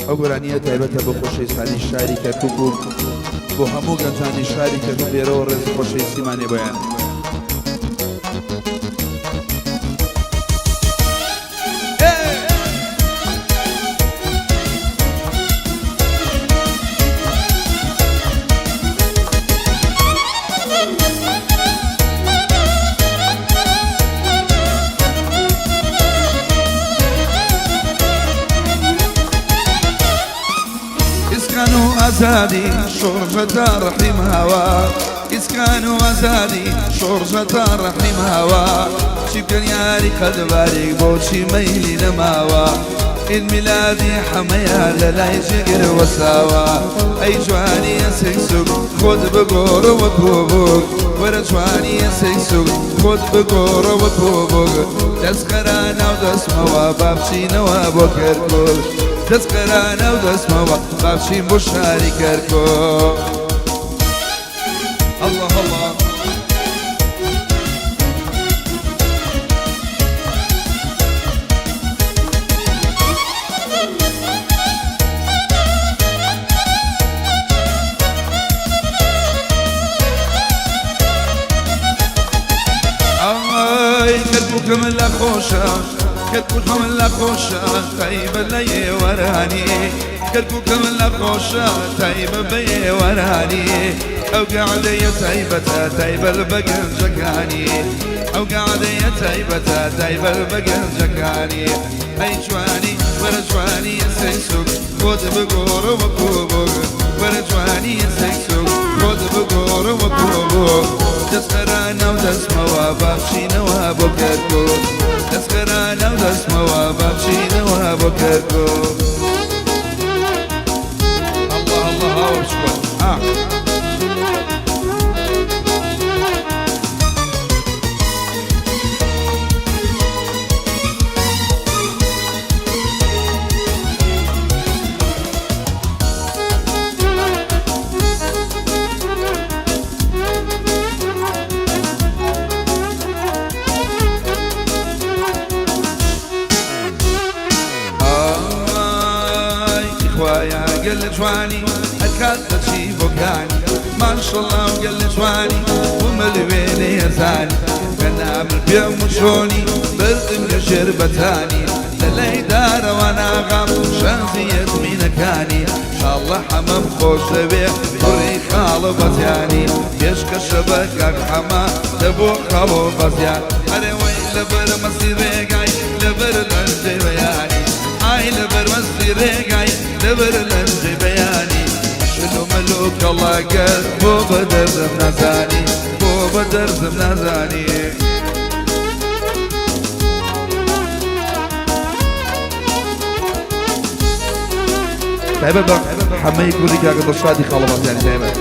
ئەوگۆرانیە تایبەتە بە خۆشەویستانی شاری کەرکووک و بۆ هەموو گەنجانی شاری کەرکووک لێرەوە ڕێز خۆشەویستیمانێ بۆیان. أزادي شرجة رحم هوا إسكان وأزادي شرجة رحم هوا شبكن ياري قد بارك بوشي ميلي نماوا الميلادي حميا لا يجير وساوا أي جواني يسيسوك خود بقور وكوبوك ورا جواني يسيسوك خود بقور وكوبوك تسكرانا ودسموا بابشي نوا بوكركول تذكرانا ودسموا بابشين بشاري كركو. الله الله كركوك من لا خوشة كركوك من لا خوشة طيب لي وراني كركوك من لا خوشة طيب بي وراني أو قاعدة طيبة طيب البقر جكاني أو قاعدة طيبة طيب البقر جكاني أي جواني ورجواني يسيسوك خود بقور وكوبوك ورجواني يسيسوك خود بقور وكوبوك تسخرانا ودسموا بابشي نوا بوكركو تسخرانا ودسموا بابشي نوا بوكركو. الله الله وشكرا. قل جواني الكات تشي بوكاني ما شاء الله وقل جواني وملي ويني يزاني كان عامل بيوم وشوني برد من شربتاني للي دار وانا غام شانزي يزمين كاني شاء الله حمام خوش بيه وري خالو بزياني يشك الشبكة حما تبو خالو بزيان اري وين لبر مصير ريقاي لبر الانجي بياني هاي لبر مصير ريقاي لبر الانجي بياني شنو ملوك الله قال بو بدر زمنا زاني بو بدر زمنا زاني. تایبەت حەمەی کوردی کاکە دڵشادی خاڵەباس یانی تایبەت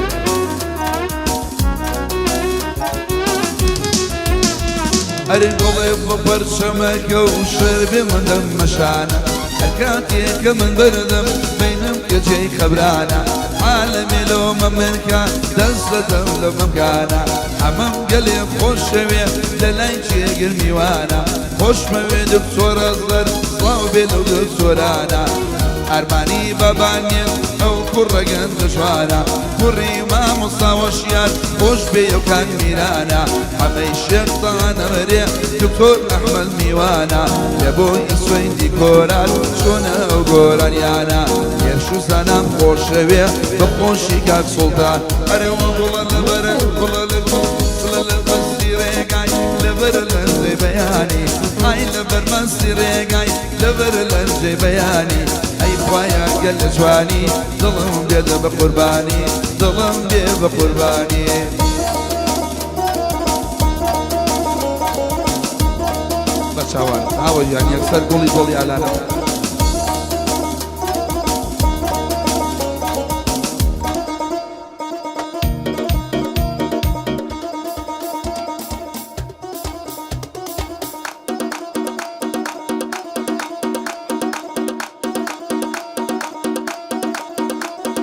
ئەرێ گوڵێ بە پەرچەمەکە و شەربێ من دەمەشانە هەر کاتێککە من بردم بینم کەجێی خەبرانە عالەمێ لەومە منکە دەست دەدەم لە مەمکانە ئەمەم گەلێ خۆشەوێ لە لای جێگر میوانە خۆشمەوێ دکتۆرە زەر سڵاو بێ لەو دکتۆرانە ئەرمانی بەبانێن ئەو کوڕە گەنجە جوانە کوڕی مامۆستا وەشیار خۆش بێ ئەو کان میرانە هەمەی شێختانە مەرێ دکتۆر ئەحمەد میوانە لە بۆی سوێندی کۆران چۆنە ئەو گۆرانیانە هێرش و زانام خۆشەوێ بە خۆشی کاک سوڵتان ئەرێوە گوڵە لەبەرە گوڵە لە مەستی ڕێگای لەبەر لەنجێ بەیانی ئای لەبەر مەستی ڕێگای لەبەر لەنجێ بەیانی ئەی خوایە گەل لە جوانی دڵم بێدە بە قوربانی دڵم بێ بە قوربانی. بە چاوان ئاوە یان یەکسەر گوڵی گۆڵی ئالانە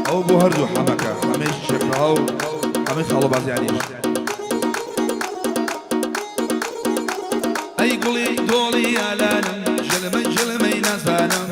ئەو بۆ هەردوو حەمەکە هەمەی شێخەوە و هەمەی خاڵەباز یانیش. ئەی دڵی دۆڵی ئالانم ژلمەی نازانم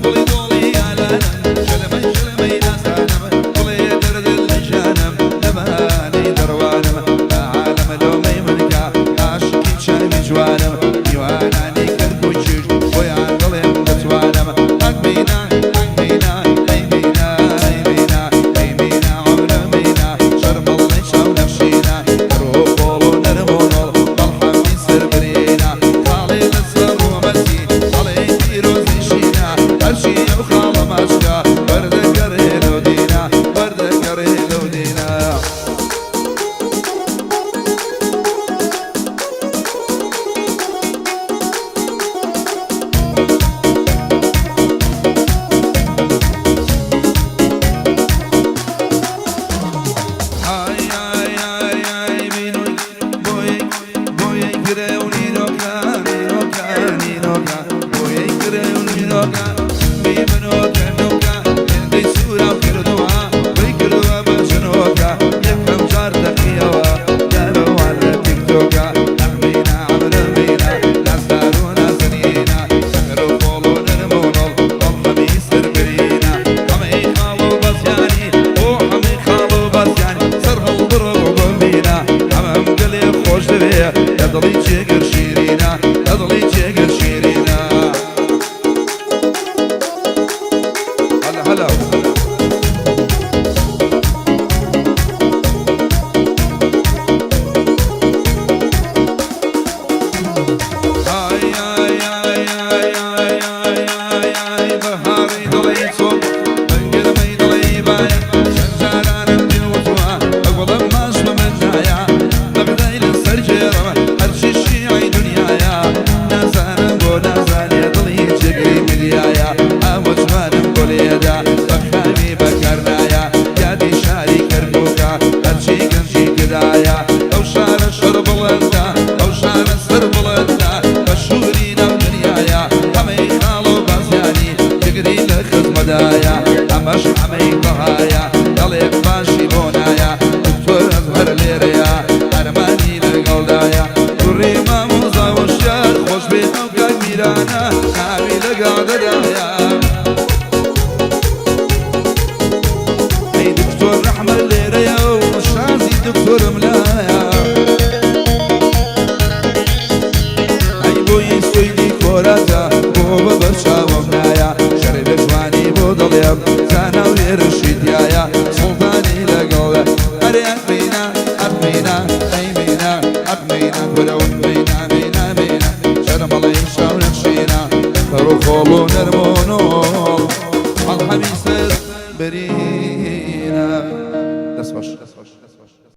دڵی دۆڵی ئالانم ژلمەی نازانم دڵێ دەردل لە ژانم لە بەهانەی دەڕوانم بە عالەمە لۆمەی منکە عاشقی چاوی جوانم میوانانی کەرک و چشت بۆیان دڵێم دەتوانم ئەکبینە ئەکبینە ئەیبینە ئەیبینە ئەیبینە عمرەمینە شەرمەڵی چاو نەفشینە ڕۆ خۆڵ و نەرم و نۆڵ بەڵحەمی سەر برینە خاڵێ لەسەر ڕۆمەتی هەڵێ پیرۆزی شینە هەرچی ئەو خاڵە ماچکە وەردەگەڕێ لەو دینە وەردەگەڕێ لەو دینە دڵی جێگەر شیرینە دڵی جێگەر شیرینە هەلا هەلا بەهاری دڵی چۆک بەنگرمەی دڵی باە چەند جارانم دیوتوە ئەگوڵم ماش بە من نایە بەغدای لەسەر جێڕەوە هەرچی شیعی دنیایە نازانم بۆ نازانێ دڵی جێگەی ملیایە ئەوە جوانم بۆ لێدا بەخامی بەکارنایە یادی شاری کەرکووکە هەرچی گەنجی گدایە ئەو شارە شەر بڵەندە ئەو شارە سەر بڵەندە بە شووری ناو دنیایە ئەمەی خاڵ و بازیانی جگری لە خزمەدایە ئەمەش ئەمەی بەهایە دەڵێک باشی بۆ نایە دکتۆر ئەزهەر لێرەیە ئەرمانی لەگەڵدایە کوڕی مامۆزا وشیار خۆش بێت ئەو کاک میرانە ناوی لەگەڵدەدایە ئەی دکتۆر ڕەحمەت لێرەیە و شازی دکتۆرم لایە ئەی بۆی سویدی کۆراتە بۆ بەبەر چاوەم نایە شەڕی بە جوانی بۆ دڵێم زانە و لێرەشی دیایە سوڵتانی لەگەڵە ئەرێ ئەکبینە ئەکبینە ئەیبینە ئەکبینە گورە وەکبینە بینە بینە شەرمەڵی شاو نەخشینە بەڕۆ خۆڵ و نەرم و